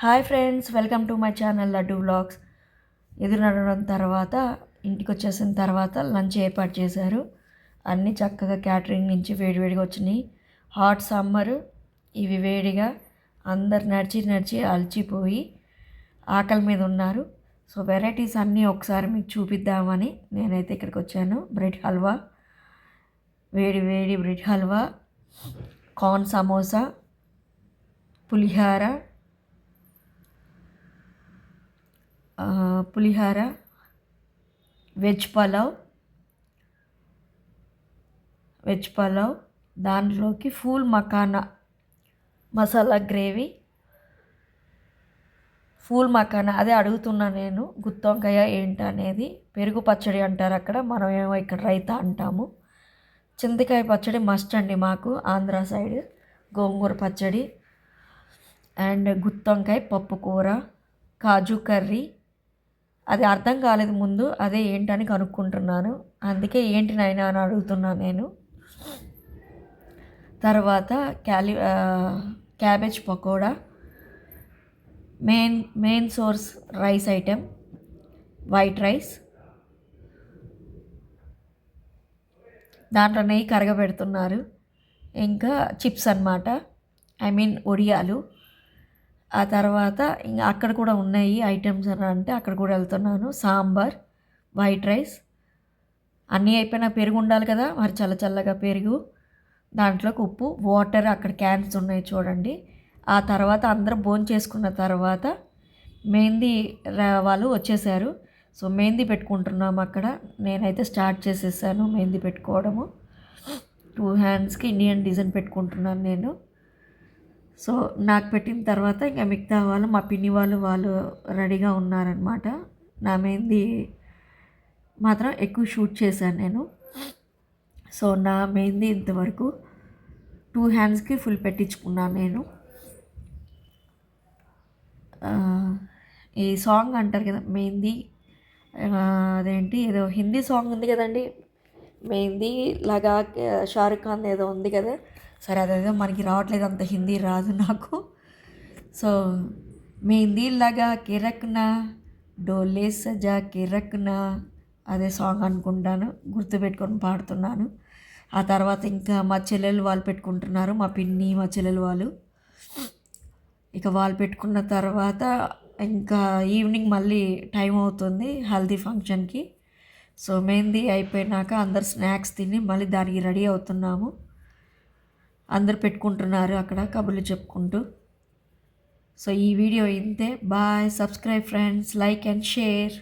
Hi friends, welcome to my channel laddu vlogs. ఎదురు నడవడం తర్వాత ఇంటికి వచ్చేసిన తర్వాత లంచ్ ఏర్పాటు చేశారు. అన్నీ చక్కగా క్యాటరింగ్ నుంచి వేడివేడిగా వచ్చినాయి. హాట్ సమ్మరు, ఇవి వేడిగా అందరు నడిచి నడిచి అలసిపోయి ఆకలి మీద ఉన్నారు. సో వెరైటీస్ అన్నీ ఒకసారి మీకు చూపిద్దామని నేనైతే ఇక్కడికి వచ్చాను. బ్రెడ్ హల్వా, వేడి వేడి బ్రెడ్ హల్వా, కార్న్ సమోసా, పులిహార, పులిహార, వెజ్ పలావ్, దాంట్లోకి ఫూల్ మకానా మసాలా గ్రేవీ, ఫూల్ మకానా అదే అడుగుతున్నా నేను, గుత్తొంకాయ ఏంటనేది. పెరుగు పచ్చడి అంటారు అక్కడ, మనం ఏమో ఇక్కడ రైతా అంటాము. చింతకాయ పచ్చడి మస్ట్ అండి మాకు ఆంధ్ర సైడ్. గోంగూర పచ్చడి అండ్ గుత్తొంకాయ పప్పు కూర, కాజు కర్రీ. అది అర్థం కాలేదు ముందు, అదే ఏంటని కనుక్కుంటున్నాను. అందుకే ఏంటి నాయనా అని అడుగుతున్నాను నేను. తర్వాత cabbage pakoda, main source rice item, white rice, దాంట్లో నెయ్యి కరగబెడుతున్నారు. ఇంకా చిప్స్ అన్నమాట, ఐ మీన్ ఒడియాలు. ఆ తర్వాత ఇంకా అక్కడ కూడా ఉన్నాయి ఐటమ్స్ అని అంటే అక్కడ కూడా వెళ్తున్నాను. సాంబార్, వైట్ రైస్ అన్నీ అయిపోయినా పెరుగు ఉండాలి కదా, మరి చల్ల చల్లగా పెరుగు, దాంట్లోకి ఉప్పు, వాటర్, అక్కడ క్యాన్స్ ఉన్నాయి చూడండి. ఆ తర్వాత అందరూ భోజనం చేసుకున్న తర్వాత మెహందీ వాళ్ళు వచ్చేసారు. సో మెహందీ పెట్టుకుంటున్నాము అక్కడ. నేనైతే స్టార్ట్ చేసేసాను మెహందీ పెట్టుకోవడము. 2 హ్యాండ్స్కి ఇండియన్ డిజైన్ పెట్టుకుంటున్నాను నేను. సో నాకు పెట్టిన తర్వాత ఇంకా మిగతా వాళ్ళు, మా పిన్ని వాళ్ళు రెడీగా ఉన్నారనమాట. నా మెహందీ మాత్రం ఎక్కువ షూట్ చేశాను నేను. సో నా మెహందీ ఇంతవరకు 2 హ్యాండ్స్కి ఫుల్ పెట్టించుకున్నాను నేను. ఈ సాంగ్ అంటారు కదా మెహందీ, అదేంటి ఏదో హిందీ సాంగ్ ఉంది కదండి, మెహందీ లాగా, షారుఖ్ ఖాన్ ఏదో ఉంది కదా. సరే అదేదో మనకి రావట్లేదు, అంత హిందీ రాదు నాకు. సో మెహందీ లాగా కిరక్నా, డోలే సజా కిరక్నా, అదే సాంగ్ అనుకుంటాను, గుర్తుపెట్టుకొని పాడుతున్నాను. ఆ తర్వాత ఇంకా మా చెల్లెలు వాళ్ళు పెట్టుకుంటున్నారు, మా పిన్ని మా చెల్లెలు వాళ్ళు. ఇక వాళ్ళు పెట్టుకున్న తర్వాత ఇంకా ఈవినింగ్ మళ్ళీ టైం అవుతుంది హల్దీ ఫంక్షన్కి. సో మెహందీ అయిపోయినాక అందరు స్నాక్స్ తిని మళ్ళీ దానికి రెడీ అవుతున్నాము. అందరు పెట్టుకుంటున్నారు అక్కడ కబుర్లు చెప్పుకుంటూ. సో ఈ వీడియో ఇంతే. Bye. Subscribe friends, like and share.